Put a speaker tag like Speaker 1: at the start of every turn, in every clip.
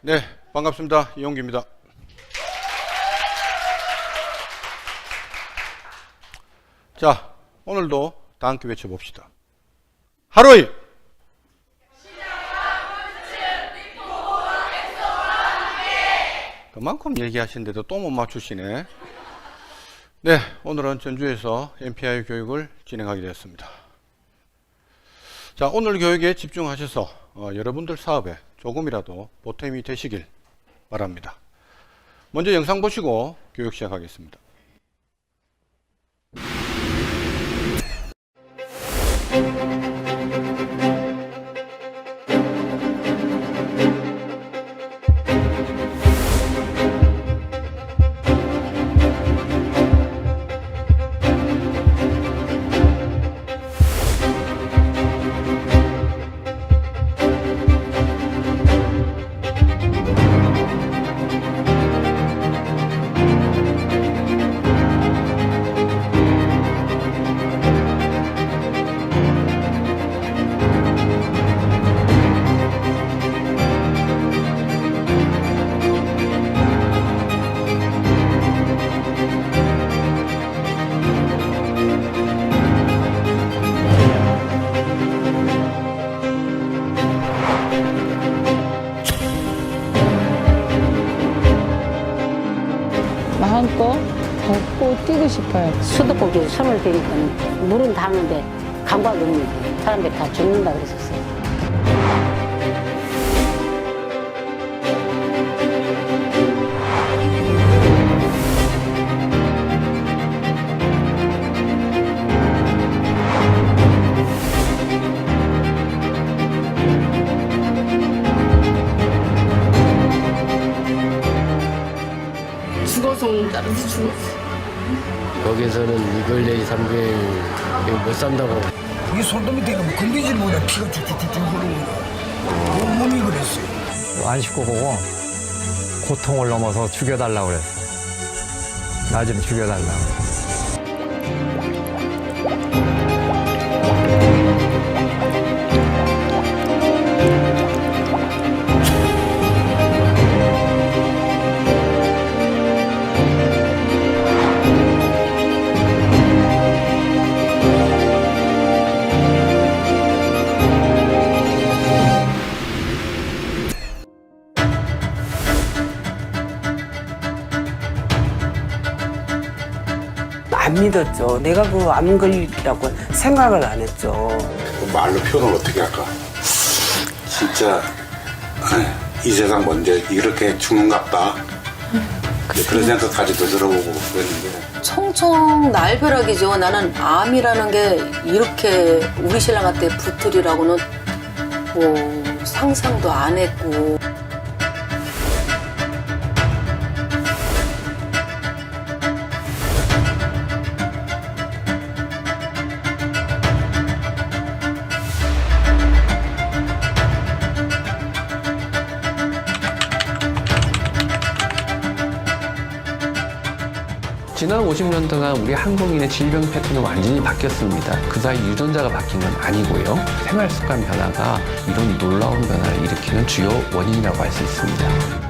Speaker 1: 네, 반갑습니다. 이용기입니다. 자, 오늘도 다 함께 외쳐봅시다. 하루이! 그만큼 얘기하시는데도 또 못 맞추시네. 네, 오늘은 전주에서 MPI 교육을 진행하게 되었습니다. 자, 오늘 교육에 집중하셔서 여러분들 사업에 조금이라도 보탬이 되시길 바랍니다. 먼저 영상 보시고 교육 시작하겠습니다.
Speaker 2: 마음껏 걷고 뛰고 싶어요.
Speaker 3: 수도꼭지에 손을 대니까 물은 닿는데 감각이 없는 사람들이 다 죽는다 그랬었어요.
Speaker 4: 죽어서 따라서 죽었어.
Speaker 5: 거기에서는 2개월 내지 3개월 못 산다고.
Speaker 6: 이게 손톱이 되고 건드리지 못해 피가 쭉쭉쭉쭉 흐르고 몸이 그랬어요.
Speaker 7: 안 씻고 보고 고통을 넘어서 죽여달라고 그랬어. 나 좀 죽여달라고.
Speaker 8: 안 믿었죠. 내가 그 암 걸리라고 생각을 안 했죠.
Speaker 9: 말로 표현을 어떻게 할까? 진짜 이 세상 먼저 이렇게 죽는갑다. 그런 생각까지도 들어보고 그랬는데
Speaker 10: 청청 날벼락이죠. 나는 암이라는 게 이렇게 우리 신랑한테 붙으리라고는 뭐 상상도 안 했고.
Speaker 11: 지난 50년 동안 우리 한국인의 질병 패턴은 완전히 바뀌었습니다. 그 사이 유전자가 바뀐 건 아니고요. 생활 습관 변화가 이런 놀라운 변화를 일으키는 주요 원인이라고 할 수 있습니다.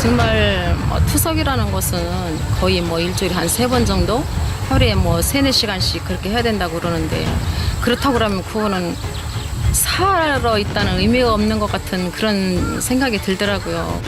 Speaker 4: 정말 투석이라는 것은 거의 뭐 일주일에 한 3번 정도 하루에 뭐 3-4시간씩 그렇게 해야 된다고 그러는데, 그렇다고 그러면 그거는 살아 있다는 의미가 없는 것 같은 그런 생각이 들더라고요.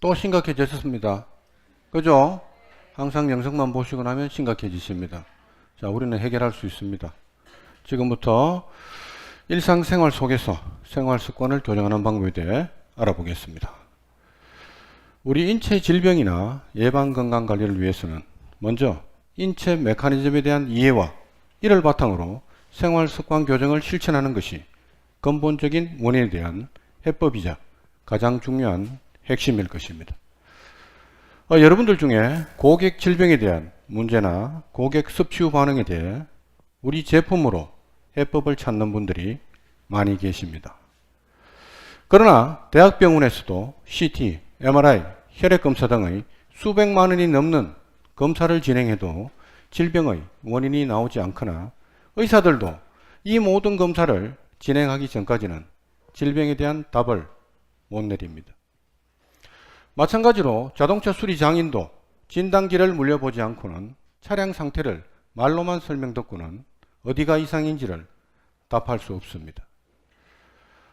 Speaker 1: 또 심각해졌습니다. 그죠? 항상 영상만 보시고 나면 심각해지십니다. 자, 우리는 해결할 수 있습니다. 지금부터 일상생활 속에서 생활 습관을 교정하는 방법에 대해 알아보겠습니다. 우리 인체 질병이나 예방 건강 관리를 위해서는 먼저 인체 메커니즘에 대한 이해와 이를 바탕으로 생활 습관 교정을 실천하는 것이 근본적인 원인에 대한 해법이자 가장 중요한 핵심일 것입니다. 여러분들 중에 고객 질병에 대한 문제나 고객 섭취 후 반응에 대해 우리 제품으로 해법을 찾는 분들이 많이 계십니다. 그러나 대학병원에서도 CT, MRI, 혈액검사 등의 수백만 원이 넘는 검사를 진행해도 질병의 원인이 나오지 않거나 의사들도 이 모든 검사를 진행하기 전까지는 질병에 대한 답을 못 내립니다. 마찬가지로 자동차 수리 장인도 진단기를 물려보지 않고는 차량 상태를 말로만 설명 듣고는 어디가 이상인지를 답할 수 없습니다.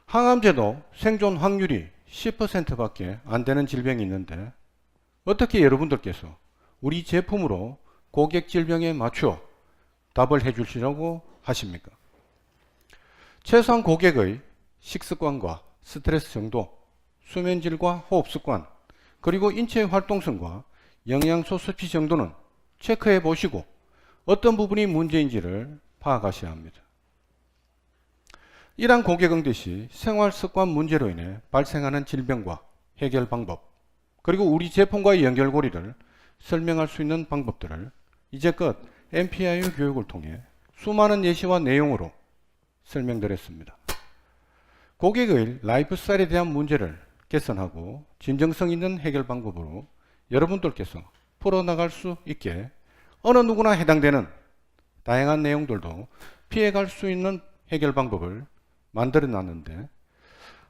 Speaker 1: 항암제도 생존 확률이 10%밖에 안 되는 질병이 있는데 어떻게 여러분들께서 우리 제품으로 고객 질병에 맞춰 답을 해 주시려고 하십니까? 최소한 고객의 식습관과 스트레스 정도, 수면질과 호흡습관, 그리고 인체 활동성과 영양소 섭취 정도는 체크해 보시고 어떤 부분이 문제인지를 파악하셔야 합니다. 이러한 고객 응대 시 생활 습관 문제로 인해 발생하는 질병과 해결 방법, 그리고 우리 제품과의 연결고리를 설명할 수 있는 방법들을 이제껏 MPIU 교육을 통해 수많은 예시와 내용으로 설명드렸습니다. 고객의 라이프 스타일에 대한 문제를 개선하고 진정성 있는 해결 방법으로 여러분들께서 풀어나갈 수 있게 어느 누구나 해당되는 다양한 내용들도 피해갈 수 있는 해결 방법을 만들어 놨는데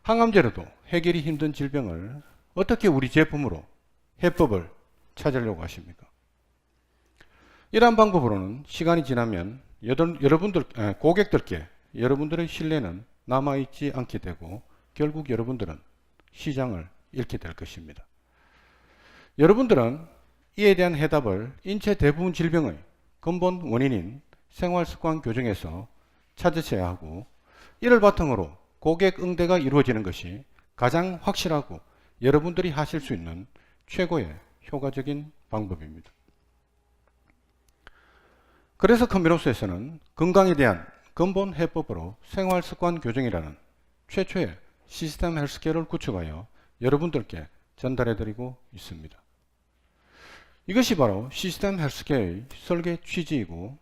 Speaker 1: 항암제로도 해결이 힘든 질병을 어떻게 우리 제품으로 해법을 찾으려고 하십니까? 이러한 방법으로는 시간이 지나면 고객들께 여러분들의 신뢰는 남아있지 않게 되고 결국 여러분들은 시장을 잃게 될 것입니다. 여러분들은 이에 대한 해답을 인체 대부분 질병의 근본 원인인 생활습관 교정에서 찾으셔야 하고 이를 바탕으로 고객 응대가 이루어지는 것이 가장 확실하고 여러분들이 하실 수 있는 최고의 효과적인 방법입니다. 그래서 컨비노스에서는 건강에 대한 근본 해법으로 생활습관 교정이라는 최초의 시스템 헬스케어를 구축하여 여러분들께 전달해드리고 있습니다. 이것이 바로 시스템 헬스케어의 설계 취지이고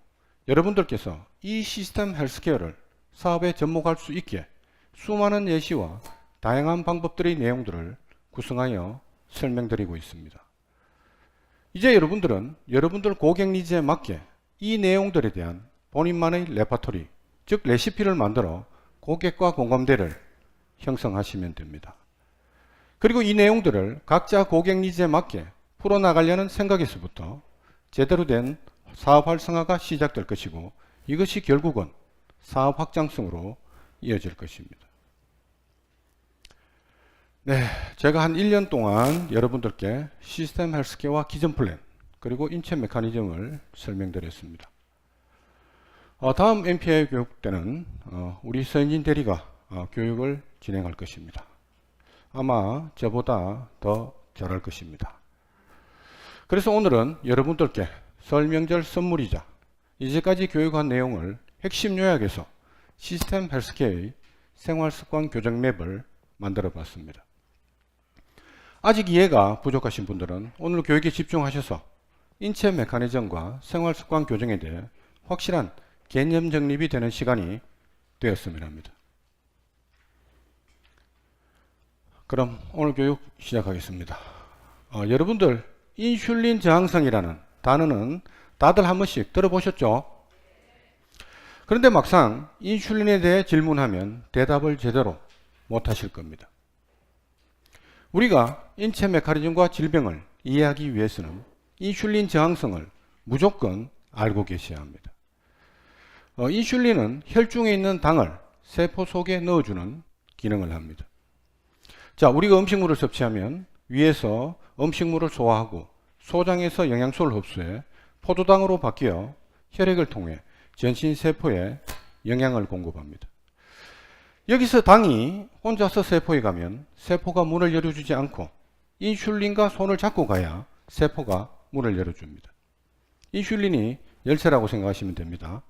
Speaker 1: 여러분들께서 이 시스템 헬스케어를 사업에 접목할 수 있게 수많은 예시와 다양한 방법들의 내용들을 구성하여 설명드리고 있습니다. 이제 여러분들은 여러분들 고객 니즈에 맞게 이 내용들에 대한 본인만의 레퍼토리, 즉 레시피를 만들어 고객과 공감대를 형성하시면 됩니다. 그리고 이 내용들을 각자 고객 니즈에 맞게 풀어나가려는 생각에서부터 제대로 된 사업 활성화가 시작될 것이고 이것이 결국은 사업 확장성으로 이어질 것입니다. 네, 제가 한 1년 동안 여러분들께 시스템 헬스케어와 기존 플랜 그리고 인체 메커니즘을 설명드렸습니다. 다음 MPI 교육 때는 우리 서현진 대리가 교육을 진행할 것입니다. 아마 저보다 더 잘할 것입니다. 그래서 오늘은 여러분들께 설 명절 선물이자 이제까지 교육한 내용을 핵심 요약해서 시스템 헬스케어의 생활습관 교정 맵을 만들어 봤습니다. 아직 이해가 부족하신 분들은 오늘 교육에 집중하셔서 인체 메커니즘과 생활습관 교정에 대해 확실한 개념 정립이 되는 시간이 되었으면 합니다. 그럼 오늘 교육 시작하겠습니다. 여러분들 인슐린 저항성이라는 단어는 다들 한 번씩 들어보셨죠? 그런데 막상 인슐린에 대해 질문하면 대답을 제대로 못 하실 겁니다. 우리가 인체 메커니즘과 질병을 이해하기 위해서는 인슐린 저항성을 무조건 알고 계셔야 합니다. 인슐린은 혈중에 있는 당을 세포 속에 넣어주는 기능을 합니다. 자, 우리가 음식물을 섭취하면 위에서 음식물을 소화하고 소장에서 영양소를 흡수해 포도당으로 바뀌어 혈액을 통해 전신 세포에 영양을 공급합니다. 여기서 당이 혼자서 세포에 가면 세포가 문을 열어주지 않고 인슐린과 손을 잡고 가야 세포가 문을 열어줍니다. 인슐린이 열쇠라고 생각하시면 됩니다.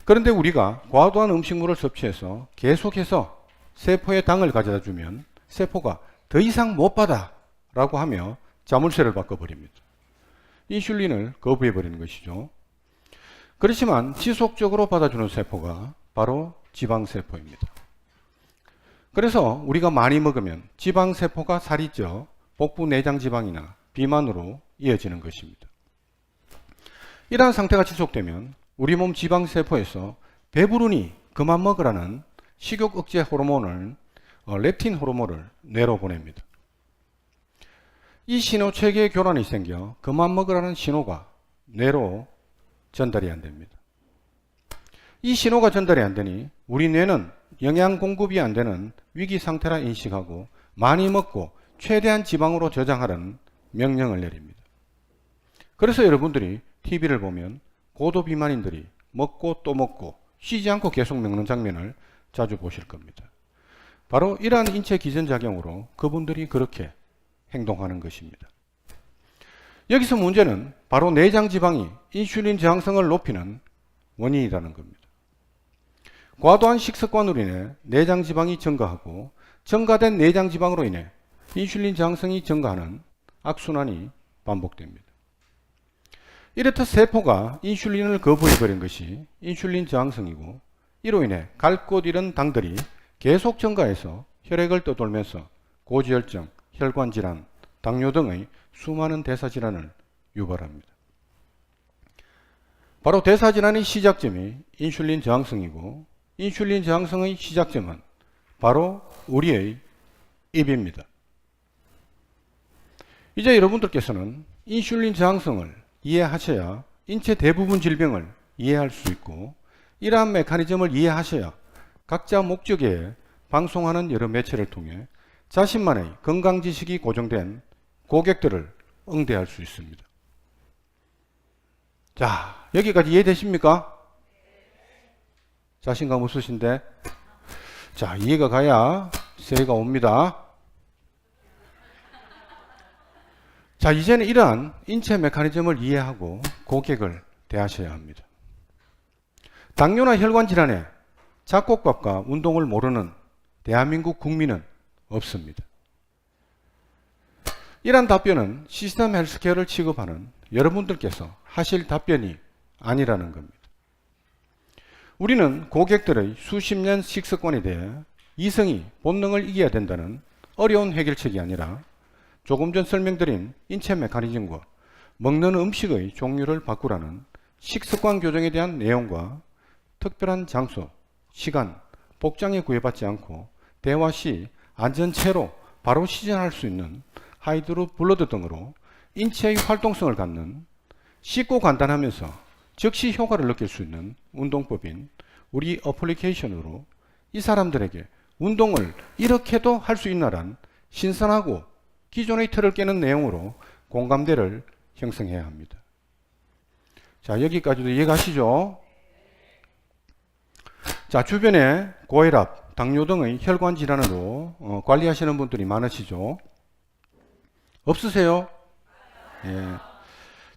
Speaker 1: 그런데 우리가 과도한 음식물을 섭취해서 계속해서 세포에 당을 가져다 주면 세포가 더 이상 못 받아 라고 하며 자물쇠를 바꿔버립니다. 인슐린을 거부해버리는 것이죠. 그렇지만 지속적으로 받아주는 세포가 바로 지방세포입니다. 그래서 우리가 많이 먹으면 지방세포가 살이 쪄 복부 내장 지방이나 비만으로 이어지는 것입니다. 이러한 상태가 지속되면 우리 몸 지방세포에서 배부르니 그만 먹으라는 식욕 억제 호르몬을 렙틴 호르몬을 뇌로 보냅니다. 이 신호 체계의 교란이 생겨 그만 먹으라는 신호가 뇌로 전달이 안 됩니다. 이 신호가 전달이 안 되니 우리 뇌는 영양 공급이 안 되는 위기 상태라 인식하고 많이 먹고 최대한 지방으로 저장하라는 명령을 내립니다. 그래서 여러분들이 TV를 보면 고도비만인들이 먹고 또 먹고 쉬지 않고 계속 먹는 장면을 자주 보실 겁니다. 바로 이러한 인체 기전작용으로 그분들이 그렇게 행동하는 것입니다. 여기서 문제는 바로 내장 지방이 인슐린 저항성을 높이는 원인이라는 겁니다. 과도한 식습관으로 인해 내장 지방이 증가하고 증가된 내장 지방으로 인해 인슐린 저항성이 증가하는 악순환이 반복됩니다. 이렇듯 세포가 인슐린을 거부해버린 것이 인슐린 저항성이고 이로 인해 갈 곳 잃은 당들이 계속 증가해서 혈액을 떠돌면서 고지혈증, 혈관질환, 당뇨 등의 수많은 대사질환을 유발합니다. 바로 대사질환의 시작점이 인슐린 저항성이고 인슐린 저항성의 시작점은 바로 우리의 입입니다. 이제 여러분들께서는 인슐린 저항성을 이해하셔야 인체 대부분 질병을 이해할 수 있고 이러한 메커니즘을 이해하셔야 각자 목적에 방송하는 여러 매체를 통해 자신만의 건강 지식이 고정된 고객들을 응대할 수 있습니다. 자, 여기까지 이해되십니까? 자신감 없으신데? 자, 이해가 가야 새해가 옵니다. 자, 이제는 이러한 인체 메커니즘을 이해하고 고객을 대하셔야 합니다. 당뇨나 혈관 질환에 잡곡밥과 운동을 모르는 대한민국 국민은 없습니다. 이러한 답변은 시스템 헬스케어를 취급하는 여러분들께서 하실 답변이 아니라는 겁니다. 우리는 고객들의 수십 년 식습관에 대해 이성이 본능을 이겨야 된다는 어려운 해결책이 아니라 조금 전 설명드린 인체 메커니즘과 먹는 음식의 종류를 바꾸라는 식습관 교정에 대한 내용과 특별한 장소, 시간, 복장에 구애받지 않고 대화 시 안전체로 바로 시전할 수 있는 하이드로 블러드 등으로 인체의 활동성을 갖는 쉽고 간단하면서 즉시 효과를 느낄 수 있는 운동법인 우리 어플리케이션으로 이 사람들에게 운동을 이렇게도 할 수 있나란 신선하고 기존의 틀을 깨는 내용으로 공감대를 형성해야 합니다. 자, 여기까지도 이해가시죠? 자, 주변에 고혈압, 당뇨 등의 혈관 질환으로 관리하시는 분들이 많으시죠? 없으세요? 예.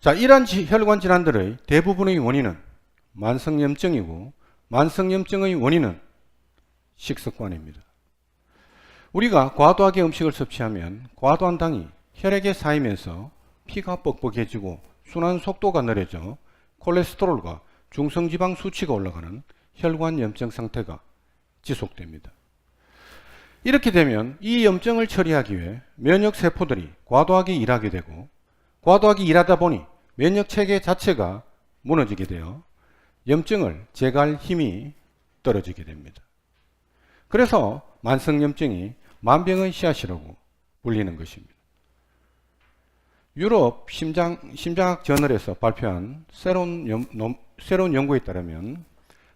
Speaker 1: 자, 이러한 혈관 질환들의 대부분의 원인은 만성염증이고 만성염증의 원인은 식습관입니다. 우리가 과도하게 음식을 섭취하면 과도한 당이 혈액에 쌓이면서 피가 뻑뻑해지고 순환 속도가 느려져 콜레스테롤과 중성지방 수치가 올라가는 혈관염증 상태가 지속됩니다. 이렇게 되면 이 염증을 처리하기 위해 면역세포들이 과도하게 일하게 되고 과도하게 일하다 보니 면역체계 자체가 무너지게 되어 염증을 제거할 힘이 떨어지게 됩니다. 그래서 만성염증이 만병의 씨앗이라고 불리는 것입니다. 유럽 심장학 저널에서 발표한 새로운 연구에 따르면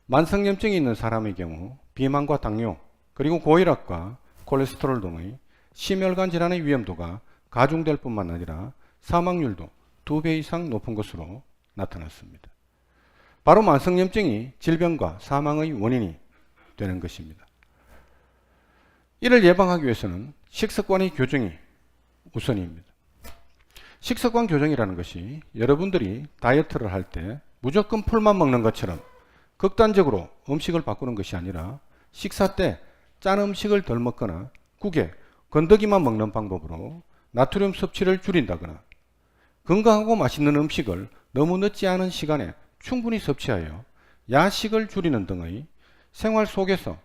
Speaker 1: 만성염증이 있는 사람의 경우 비만과 당뇨 그리고 고혈압과 콜레스테롤 등의 심혈관 질환의 위험도가 가중될 뿐만 아니라 사망률도 2배 이상 높은 것으로 나타났습니다. 바로 만성염증이 질병과 사망의 원인이 되는 것입니다. 이를 예방하기 위해서는 식습관의 교정이 우선입니다. 식습관 교정이라는 것이 여러분들이 다이어트를 할 때 무조건 풀만 먹는 것처럼 극단적으로 음식을 바꾸는 것이 아니라 식사 때 짠 음식을 덜 먹거나 국에 건더기만 먹는 방법으로 나트륨 섭취를 줄인다거나 건강하고 맛있는 음식을 너무 늦지 않은 시간에 충분히 섭취하여 야식을 줄이는 등의 생활 속에서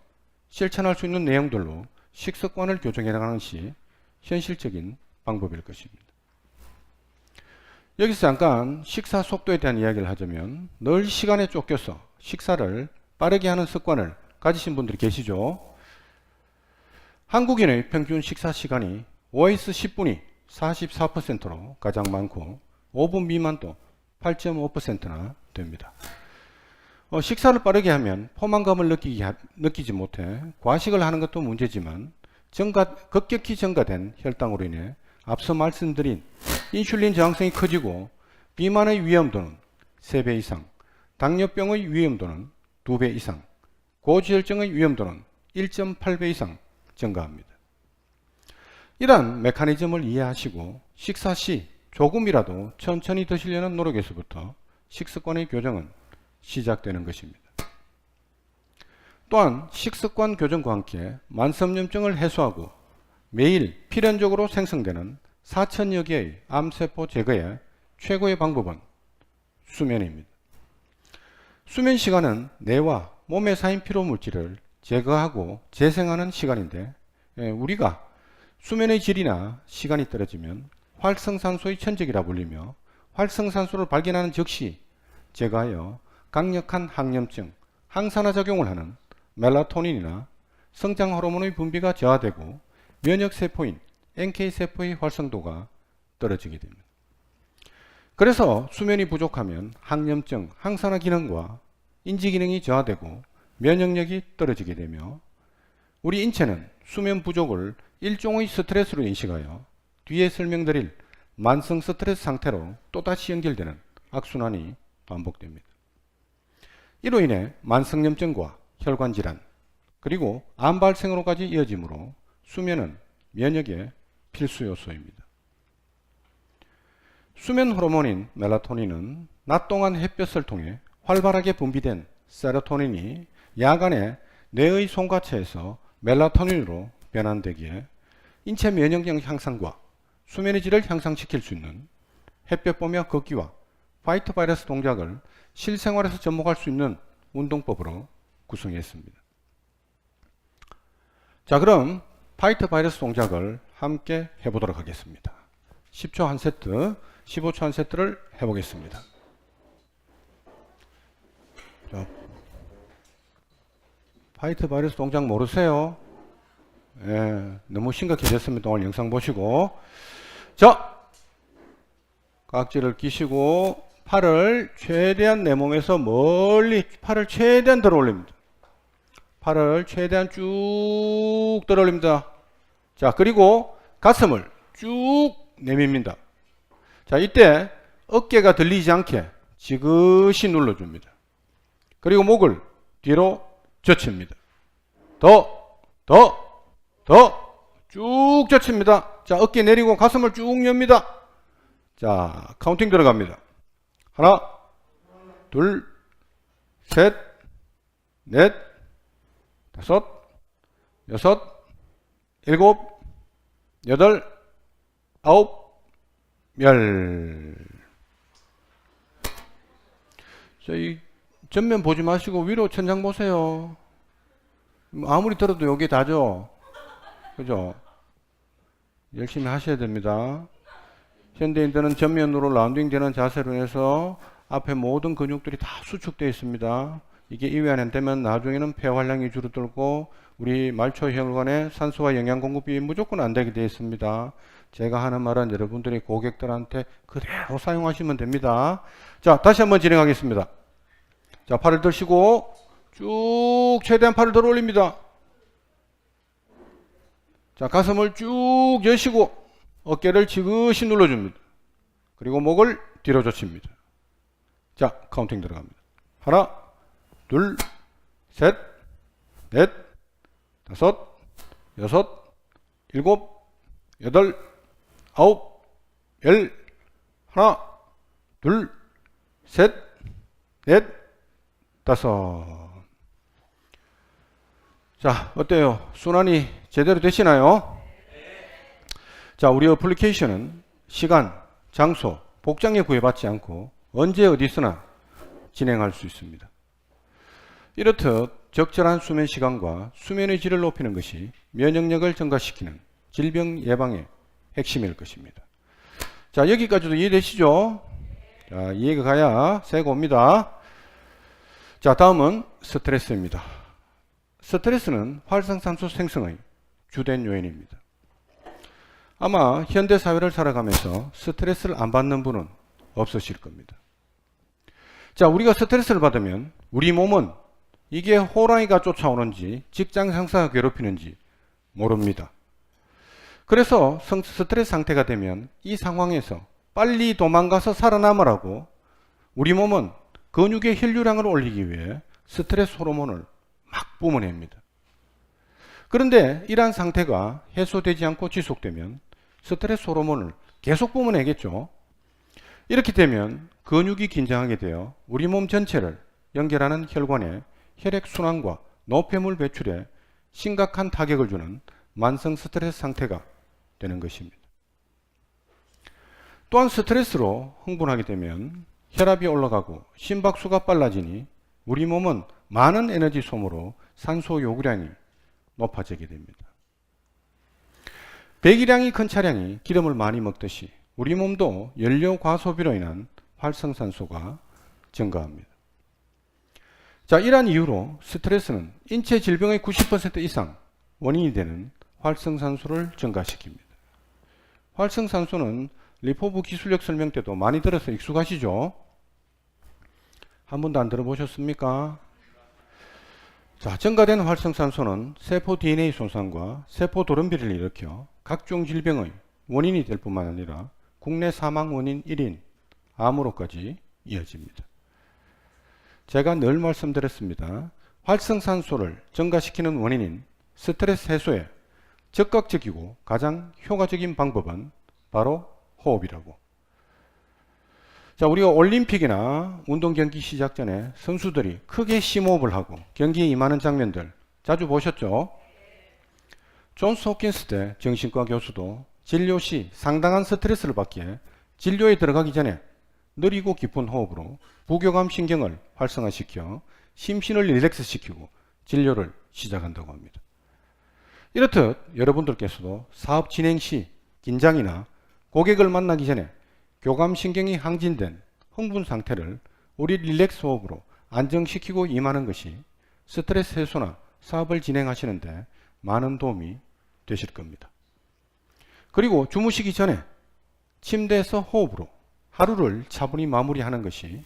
Speaker 1: 실천할 수 있는 내용들로 식습관을 교정해 나가는 것이 현실적인 방법일 것입니다. 여기서 잠깐 식사 속도에 대한 이야기를 하자면 늘 시간에 쫓겨서 식사를 빠르게 하는 습관을 가지신 분들이 계시죠. 한국인의 평균 식사 시간이 5에서 10분이 44%로 가장 많고 5분 미만도 8.5%나 됩니다. 식사를 빠르게 하면 포만감을 느끼지 못해 과식을 하는 것도 문제지만 급격히 증가된 혈당으로 인해 앞서 말씀드린 인슐린 저항성이 커지고 비만의 위험도는 3배 이상, 당뇨병의 위험도는 2배 이상, 고지혈증의 위험도는 1.8배 이상 증가합니다. 이러한 메커니즘을 이해하시고 식사 시 조금이라도 천천히 드시려는 노력에서부터 식습관의 교정은 시작되는 것입니다. 또한 식습관 교정과 함께 만성염증을 해소하고 매일 필연적으로 생성되는 4천여 개의 암세포 제거의 최고의 방법은 수면입니다. 수면 시간은 뇌와 몸에 쌓인 피로물질을 제거하고 재생하는 시간인데 우리가 수면의 질이나 시간이 떨어지면 활성산소의 천적이라 불리며 활성산소를 발견하는 즉시 제거하여 강력한 항염증, 항산화 작용을 하는 멜라토닌이나 성장 호르몬의 분비가 저하되고 면역세포인 NK세포의 활성도가 떨어지게 됩니다. 그래서 수면이 부족하면 항염증, 항산화 기능과 인지 기능이 저하되고 면역력이 떨어지게 되며 우리 인체는 수면 부족을 일종의 스트레스로 인식하여 뒤에 설명드릴 만성 스트레스 상태로 또다시 연결되는 악순환이 반복됩니다. 이로 인해 만성염증과 혈관질환 그리고 암 발생으로까지 이어지므로 수면은 면역의 필수 요소입니다. 수면 호르몬인 멜라토닌은 낮 동안 햇볕을 통해 활발하게 분비된 세로토닌이 야간에 뇌의 송가체에서 멜라토닌으로 변환되기에 인체 면역력 향상과 수면의 질을 향상시킬 수 있는 햇볕 보며 걷기와 파이트 바이러스 동작을 실생활에서 접목할 수 있는 운동법으로 구성했습니다. 자, 그럼 파이트 바이러스 동작을 함께 해보도록 하겠습니다. 10초 한 세트, 15초 한 세트를 해보겠습니다. 자, 파이트 바이러스 동작 모르세요? 예, 너무 심각해졌습니다. 오늘 영상 보시고. 자, 각지를 끼시고 팔을 최대한 내 몸에서 멀리 팔을 최대한 들어 올립니다. 팔을 최대한 쭉 들어 올립니다. 자, 그리고 가슴을 쭉 내밉니다. 자, 이때 어깨가 들리지 않게 지그시 눌러줍니다. 그리고 목을 뒤로 젖힙니다. 더 쭉 젖힙니다. 자, 어깨 내리고 가슴을 쭉 엽니다. 자, 카운팅 들어갑니다. 하나, 둘, 셋, 넷, 다섯, 여섯, 일곱, 여덟, 아홉, 열. 저희 전면 보지 마시고 위로 천장 보세요. 아무리 들어도 여기 다죠. 그죠? 열심히 하셔야 됩니다. 현대인들은 전면으로 라운딩 되는 자세로 해서 앞에 모든 근육들이 다 수축되어 있습니다. 이게 이외 안 되면 나중에는 폐활량이 줄어들고 우리 말초 혈관에 산소와 영양 공급이 무조건 안 되게 되어 있습니다. 제가 하는 말은 여러분들이 고객들한테 그대로 사용하시면 됩니다. 자, 다시 한번 진행하겠습니다. 자, 팔을 드시고 쭉 최대한 팔을 들어 올립니다. 자, 가슴을 쭉 여시고 어깨를 지그시 눌러줍니다. 그리고 목을 뒤로 젖힙니다. 자, 카운팅 들어갑니다. 하나, 둘, 셋, 넷, 다섯, 여섯, 일곱, 여덟, 아홉, 열. 하나, 둘, 셋, 넷, 다섯. 자, 어때요? 순환이 제대로 되시나요? 자, 우리 어플리케이션은 시간, 장소, 복장에 구애받지 않고 언제 어디서나 진행할 수 있습니다. 이렇듯 적절한 수면 시간과 수면의 질을 높이는 것이 면역력을 증가시키는 질병 예방의 핵심일 것입니다. 자, 여기까지도 이해되시죠? 자, 이해가 가야 새가 옵니다. 자, 다음은 스트레스입니다. 스트레스는 활성산소 생성의 주된 요인입니다. 아마 현대 사회를 살아가면서 스트레스를 안 받는 분은 없으실 겁니다. 자, 우리가 스트레스를 받으면 우리 몸은 이게 호랑이가 쫓아오는지 직장 상사가 괴롭히는지 모릅니다. 그래서 스트레스 상태가 되면 이 상황에서 빨리 도망가서 살아남으라고 우리 몸은 근육의 혈류량을 올리기 위해 스트레스 호르몬을 막 뿜어냅니다. 그런데 이러한 상태가 해소되지 않고 지속되면 스트레스 호르몬을 계속 뿜어내겠죠. 이렇게 되면 근육이 긴장하게 되어 우리 몸 전체를 연결하는 혈관에 혈액순환과 노폐물 배출에 심각한 타격을 주는 만성 스트레스 상태가 되는 것입니다. 또한 스트레스로 흥분하게 되면 혈압이 올라가고 심박수가 빨라지니 우리 몸은 많은 에너지 소모로 산소 요구량이 높아지게 됩니다. 배기량이 큰 차량이 기름을 많이 먹듯이 우리 몸도 연료 과소비로 인한 활성산소가 증가합니다. 자, 이러한 이유로 스트레스는 인체 질병의 90% 이상 원인이 되는 활성산소를 증가시킵니다. 활성산소는 리포브 기술력 설명 때도 많이 들어서 익숙하시죠? 한 번도 안 들어보셨습니까? 자, 증가된 활성산소는 세포 DNA 손상과 세포 돌연변이를 일으켜 각종 질병의 원인이 될 뿐만 아니라 국내 사망 원인 1인 암으로까지 이어집니다. 제가 늘 말씀드렸습니다. 활성산소를 증가시키는 원인인 스트레스 해소에 적극적이고 가장 효과적인 방법은 바로 호흡이라고. 자, 우리가 올림픽이나 운동 경기 시작 전에 선수들이 크게 심호흡을 하고 경기에 임하는 장면들 자주 보셨죠? 존스 홉킨스 대 정신과 교수도 진료 시 상당한 스트레스를 받기에 진료에 들어가기 전에 느리고 깊은 호흡으로 부교감 신경을 활성화시켜 심신을 릴렉스시키고 진료를 시작한다고 합니다. 이렇듯 여러분들께서도 사업 진행 시 긴장이나 고객을 만나기 전에 교감신경이 항진된 흥분 상태를 우리 릴렉스 호흡으로 안정시키고 임하는 것이 스트레스 해소나 사업을 진행하시는데 많은 도움이 되실 겁니다. 그리고 주무시기 전에 침대에서 호흡으로 하루를 차분히 마무리하는 것이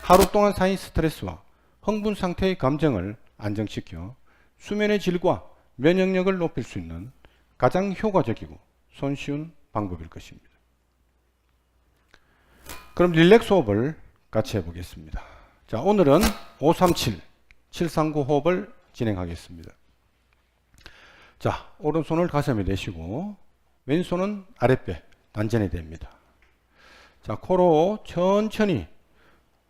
Speaker 1: 하루 동안 쌓인 스트레스와 흥분 상태의 감정을 안정시켜 수면의 질과 면역력을 높일 수 있는 가장 효과적이고 손쉬운 방법일 것입니다. 그럼 릴렉스 호흡을 같이 해보겠습니다. 자, 오늘은 537, 739 호흡을 진행하겠습니다. 자, 오른손을 가슴에 대시고 왼손은 아랫배 단전에 댑니다. 자, 코로 천천히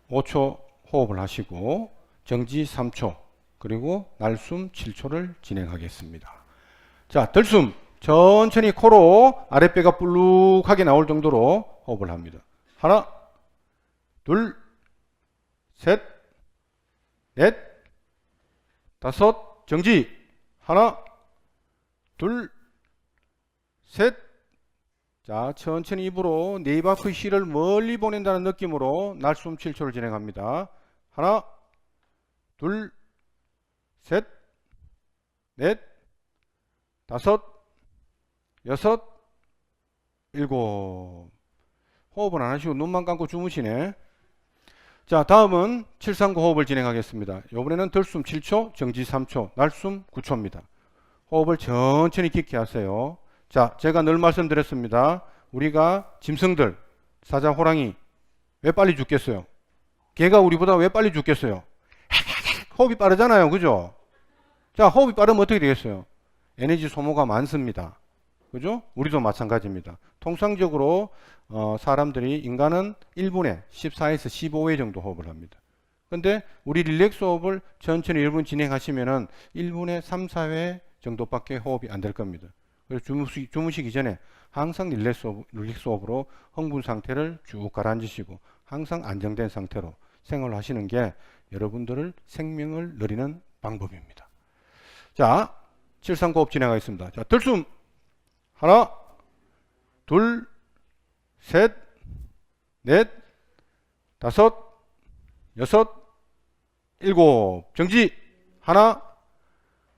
Speaker 1: 5초 호흡을 하시고 정지 3초 그리고 날숨 7초를 진행하겠습니다. 자, 들숨 천천히 코로 아랫배가 불룩하게 나올 정도로 호흡을 합니다. 하나, 둘, 셋, 넷, 다섯, 정지. 하나, 둘, 셋. 자, 천천히 입으로 네 입 앞의 실을 멀리 보낸다는 느낌으로 날숨 7초를 진행합니다. 하나, 둘, 셋, 넷, 다섯, 여섯, 일곱. 호흡은 안 하시고 눈만 감고 주무시네. 자, 다음은 739 호흡을 진행하겠습니다. 이번에는 들숨 7초, 정지 3초, 날숨 9초입니다. 호흡을 천천히 깊게 하세요. 자, 제가 늘 말씀드렸습니다. 우리가 짐승들, 사자, 호랑이 왜 빨리 죽겠어요? 개가 우리보다 왜 빨리 죽겠어요? 호흡이 빠르잖아요. 그죠? 자, 호흡이 빠르면 어떻게 되겠어요? 에너지 소모가 많습니다. 그죠? 우리도 마찬가지입니다. 통상적으로 사람들이, 인간은 1분에 14에서 15회 정도 호흡을 합니다. 근데 우리 릴렉스 호흡을 천천히 1분 진행하시면은 1분에 3, 4회 정도밖에 호흡이 안 될 겁니다. 그래서 주무시기 전에 항상 릴렉스 호흡으로 흥분 상태를 쭉 가라앉으시고 항상 안정된 상태로 생활을 하시는 게 여러분들을 생명을 누리는 방법입니다. 자, 739호흡 진행하겠습니다. 자, 들숨 하나, 둘, 셋, 넷, 다섯, 여섯, 일곱. 정지. 하나,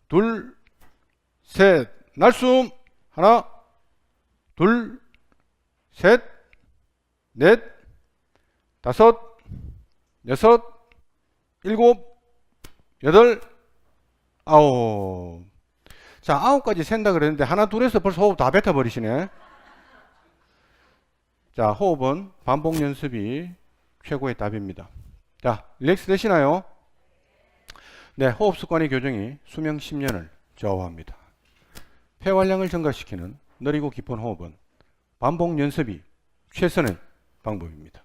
Speaker 1: 둘, 셋. 날숨. 하나, 둘, 셋, 넷, 다섯, 여섯, 일곱, 여덟, 아홉. 자, 9까지 센다 그랬는데 하나 둘에서 벌써 호흡 다 뱉어버리시네. 자, 호흡은 반복 연습이 최고의 답입니다. 자, 릴렉스 되시나요? 네, 호흡 습관의 교정이 수명 10년을 좌우합니다. 폐활량을 증가시키는 느리고 깊은 호흡은 반복 연습이 최선의 방법입니다.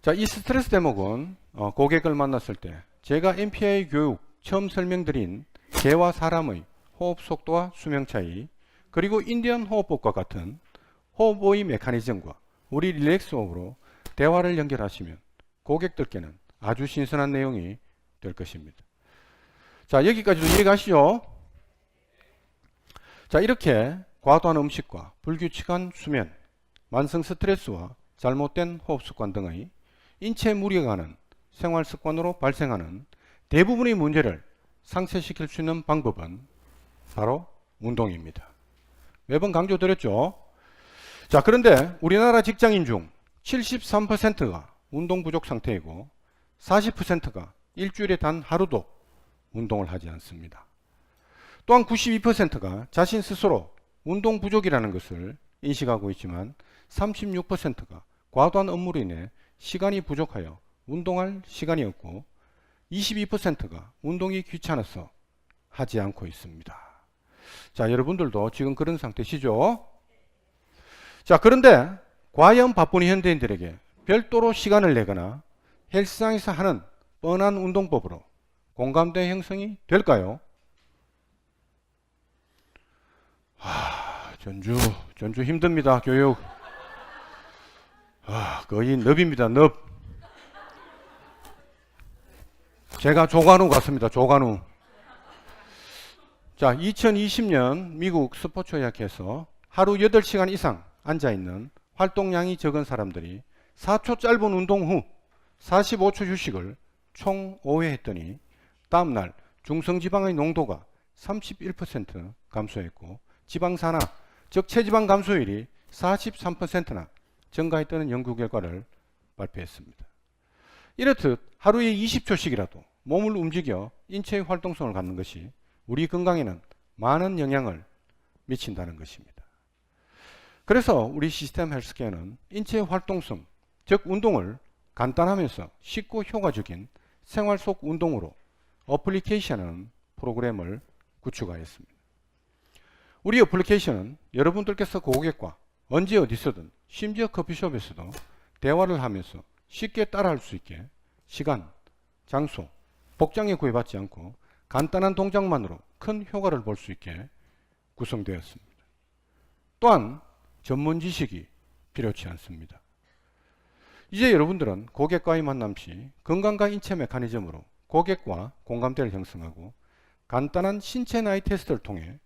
Speaker 1: 자, 이 스트레스 대목은 고객을 만났을 때 제가 MPI 교육 처음 설명드린 개와 사람의 호흡 속도와 수명 차이, 그리고 인디언 호흡법과 같은 호흡의 메커니즘과 우리 릴렉스 호흡으로 대화를 연결하시면 고객들께는 아주 신선한 내용이 될 것입니다. 자, 여기까지도 이해가시죠? 자, 이렇게 과도한 음식과 불규칙한 수면, 만성 스트레스와 잘못된 호흡 습관 등의 인체에 무리가 가는 생활 습관으로 발생하는 대부분의 문제를 상쇄시킬 수 있는 방법은 바로 운동입니다. 매번 강조드렸죠? 자, 그런데 우리나라 직장인 중 73%가 운동 부족 상태이고 40%가 일주일에 단 하루도 운동을 하지 않습니다. 또한 92%가 자신 스스로 운동 부족이라는 것을 인식하고 있지만 36%가 과도한 업무로 인해 시간이 부족하여 운동할 시간이 없고 22%가 운동이 귀찮아서 하지 않고 있습니다. 자, 여러분들도 지금 그런 상태시죠? 자, 그런데 과연 바쁜 현대인들에게 별도로 시간을 내거나 헬스장에서 하는 뻔한 운동법으로 공감대 형성이 될까요? 전주 힘듭니다. 교육. 거의 넙입니다. 넙. 제가 조관우 같습니다. 조관우. 자, 2020년 미국 스포츠의학회에서 하루 8시간 이상 앉아있는 활동량이 적은 사람들이 4초 짧은 운동 후 45초 휴식을 총 5회 했더니 다음날 중성지방의 농도가 31% 감소했고 지방산화, 즉 체지방 감소율이 43%나 증가했다는 연구 결과를 발표했습니다. 이렇듯 하루에 20초씩이라도 몸을 움직여 인체의 활동성을 갖는 것이 우리 건강에는 많은 영향을 미친다는 것입니다. 그래서 우리 시스템 헬스케어는 인체의 활동성, 즉 운동을 간단하면서 쉽고 효과적인 생활 속 운동으로 어플리케이션하는 프로그램을 구축하였습니다. 우리 어플리케이션은 여러분들께서 고객과 언제 어디서든 심지어 커피숍에서도 대화를 하면서 쉽게 따라할 수 있게 시간, 장소, 복장에 구애받지 않고 간단한 동작만으로 큰 효과를 볼 수 있게 구성되었습니다. 또한 전문 지식이 필요치 않습니다. 이제 여러분들은 고객과의 만남 시 건강과 인체 메커니즘으로 고객과 공감대를 형성하고 간단한 신체 나이 테스트를 통해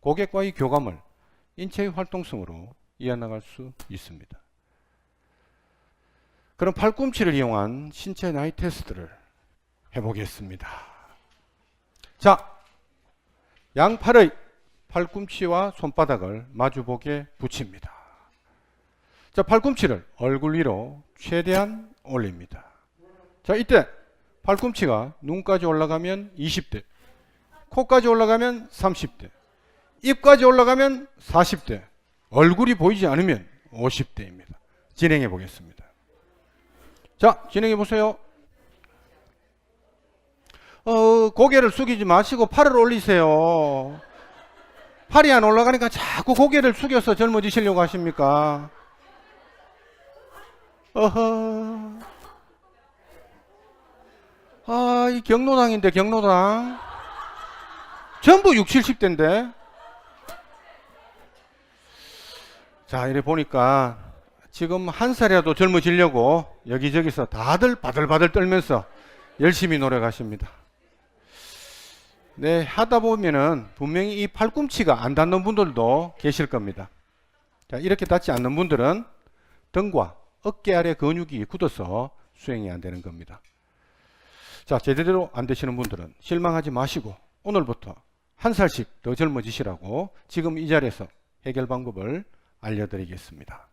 Speaker 1: 고객과의 교감을 인체의 활동성으로 이어나갈 수 있습니다. 그럼 팔꿈치를 이용한 신체 나이 테스트를 해보겠습니다. 자, 양팔의 팔꿈치와 손바닥을 마주보게 붙입니다. 자, 팔꿈치를 얼굴 위로 최대한 올립니다. 자, 이때 팔꿈치가 눈까지 올라가면 20대, 코까지 올라가면 30대, 입까지 올라가면 40대, 얼굴이 보이지 않으면 50대입니다. 진행해 보겠습니다. 자, 진행해 보세요. 고개를 숙이지 마시고 팔을 올리세요. 팔이 안 올라가니까 자꾸 고개를 숙여서 젊어지시려고 하십니까? 어허. 아, 이 경로당인데, 경로당. 전부 60, 70대인데. 자, 이래 보니까 지금 한 살이라도 젊어지려고 여기저기서 다들 바들바들 떨면서 열심히 노력하십니다. 네, 하다 보면은 분명히 이 팔꿈치가 안 닿는 분들도 계실 겁니다. 자, 이렇게 닿지 않는 분들은 등과 어깨 아래 근육이 굳어서 수행이 안 되는 겁니다. 자, 제대로 안 되시는 분들은 실망하지 마시고 오늘부터 한 살씩 더 젊어지시라고 지금 이 자리에서 해결 방법을 알려드리겠습니다.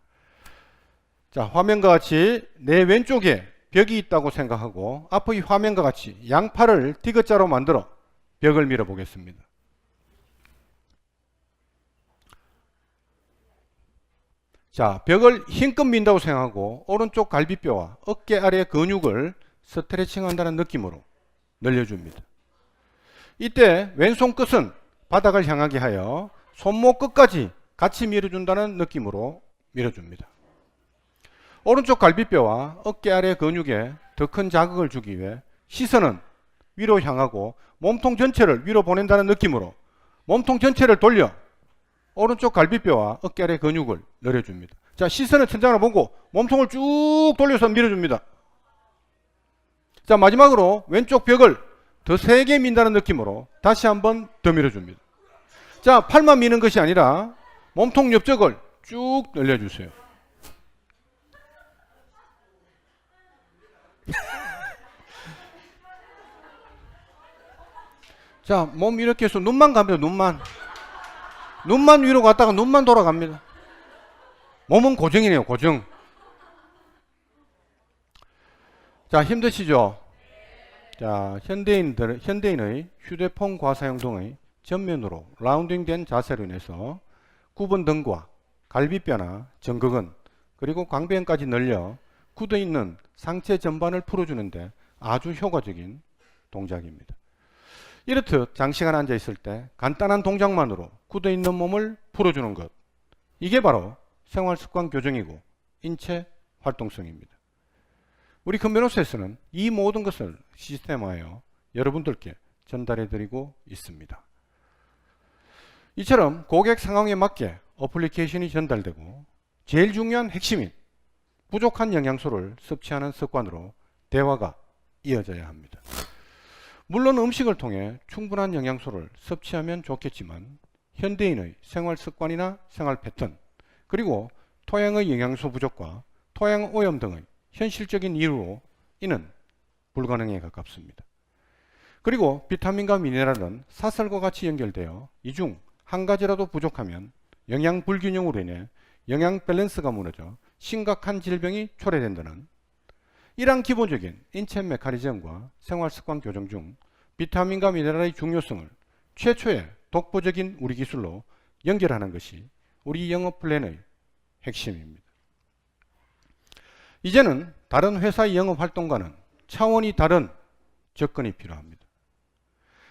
Speaker 1: 자, 화면과 같이 내 왼쪽에 벽이 있다고 생각하고 앞의 화면과 같이 양팔을 디귿자로 만들어 벽을 밀어 보겠습니다. 자, 벽을 힘껏 민다고 생각하고 오른쪽 갈비뼈와 어깨 아래 근육을 스트레칭 한다는 느낌으로 늘려줍니다. 이때 왼손 끝은 바닥을 향하게 하여 손목 끝까지 같이 밀어준다는 느낌으로 밀어줍니다. 오른쪽 갈비뼈와 어깨 아래 근육에 더 큰 자극을 주기 위해 시선은 위로 향하고 몸통 전체를 위로 보낸다는 느낌으로 몸통 전체를 돌려 오른쪽 갈비뼈와 어깨 아래 근육을 늘려줍니다. 자, 시선은 천장을 보고 몸통을 쭉 돌려서 밀어줍니다. 자, 마지막으로 왼쪽 벽을 더 세게 민다는 느낌으로 다시 한번 더 밀어줍니다. 자, 팔만 미는 것이 아니라 몸통 옆쪽을 쭉 늘려주세요. 자, 몸 이렇게 해서 눈만 갑니다. 눈만 위로 갔다가 눈만 돌아갑니다. 몸은 고정이네요. 고정. 자, 힘드시죠? 자, 현대인의 휴대폰 과사용 등의 전면으로 라운딩된 자세로 인해서 굽은 등과 갈비뼈나 정극근 그리고 광배근까지 늘려 굳어있는 상체 전반을 풀어주는데 아주 효과적인 동작입니다. 이렇듯 장시간 앉아있을 때 간단한 동작만으로 굳어있는 몸을 풀어주는 것, 이게 바로 생활습관 교정이고 인체 활동성입니다. 우리 금변호사에서는 이 모든 것을 시스템화하여 여러분들께 전달해드리고 있습니다. 이처럼 고객 상황에 맞게 어플리케이션이 전달되고 제일 중요한 핵심인 부족한 영양소를 섭취하는 습관으로 대화가 이어져야 합니다. 물론 음식을 통해 충분한 영양소를 섭취하면 좋겠지만 현대인의 생활 습관이나 생활 패턴 그리고 토양의 영양소 부족과 토양 오염 등의 현실적인 이유로 이는 불가능에 가깝습니다. 그리고 비타민과 미네랄은 사설과 같이 연결되어 이 중 한 가지라도 부족하면 영양 불균형으로 인해 영양 밸런스가 무너져 심각한 질병이 초래된다는 이러한 기본적인 인체 메커니즘과 생활습관 교정 중 비타민과 미네랄의 중요성을 최초의 독보적인 우리 기술로 연결하는 것이 우리 영업 플랜의 핵심입니다. 이제는 다른 회사의 영업 활동과는 차원이 다른 접근이 필요합니다.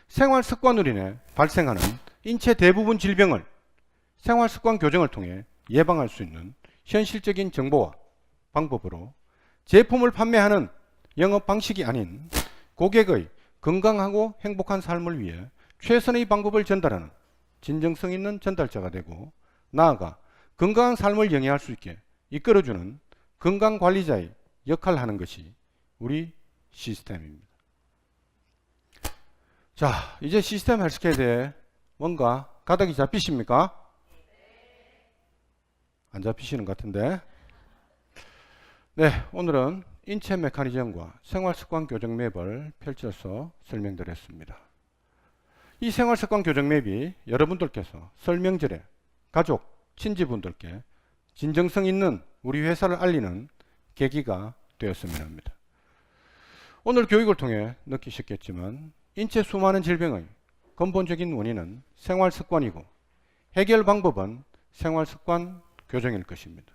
Speaker 1: 생활습관으로 인해 발생하는 인체 대부분 질병을 생활습관 교정을 통해 예방할 수 있는 현실적인 정보와 방법으로 제품을 판매하는 영업 방식이 아닌 고객의 건강하고 행복한 삶을 위해 최선의 방법을 전달하는 진정성 있는 전달자가 되고 나아가 건강한 삶을 영위할 수 있게 이끌어주는 건강관리자의 역할을 하는 것이 우리 시스템입니다. 자, 이제 시스템 헬스케어에 대해 뭔가 가닥이 잡히십니까? 안 잡히시는 것 같은데. 네, 오늘은 인체 메커니즘과 생활습관 교정 맵을 펼쳐서 설명드렸습니다. 이 생활습관 교정 맵이 여러분들께서 설명절에 가족, 친지분들께 진정성 있는 우리 회사를 알리는 계기가 되었으면 합니다. 오늘 교육을 통해 느끼셨겠지만 인체 수많은 질병의 근본적인 원인은 생활습관이고 해결 방법은 생활습관 교정일 것입니다.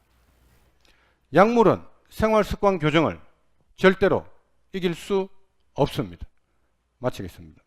Speaker 1: 약물은 생활습관 교정을 절대로 이길 수 없습니다. 마치겠습니다.